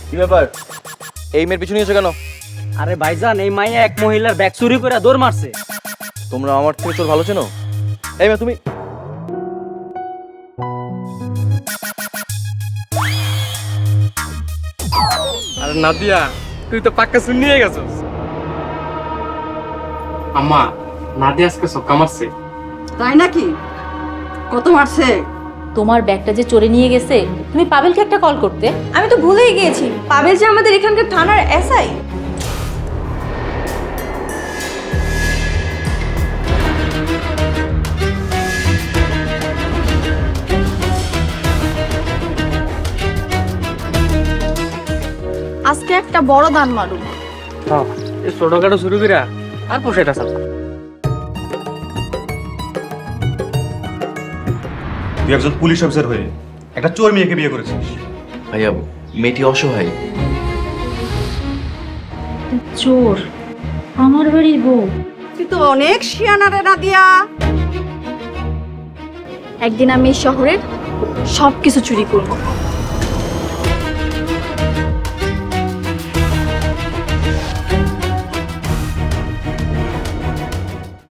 কি ব্যাপার, এই মেয়ের পিছু নিয়েছো কেন? আরে ভাইজান, এই মাইয়া এক মহিলার ব্যাগ চুরি করে দৌড় মারছে। তোমরা আমার থেকে চোর ভালো চেনো? এই মেয়ে তুমি। আরে নাদিয়া, তুই তো পাক্কা শুন নিয়ে গেছস। আম্মা, নাদিয়া আজকে সক্কা মারছে। তাই নাকি? কত মারছে? তোমার ব্যাগটা যে চোরে নিয়ে গেছে, তুমি পাবেলকে একটা কল করতে। আমি তো ভুলেই গিয়েছি, পাবেল যে আমাদের এখানকার থানার এসআই। আজকে একটা বড় দান মারুম। হ্যাঁ, এই ছোটখাটো শুরু কইরা আর পোষাইটা চাপ। তুই একজন পুলিশ অফিসার হয়ে একটা চোর মেয়েকে বিয়ে করেছিস। ভাইয়া, মেয়েটি অসহায়। চোর আমার বাড়ির বউ। তুই তো অনেক শিয়ানা রে নাদিয়া। একদিন আমি এই শহরের সবকিছু চুরি করব।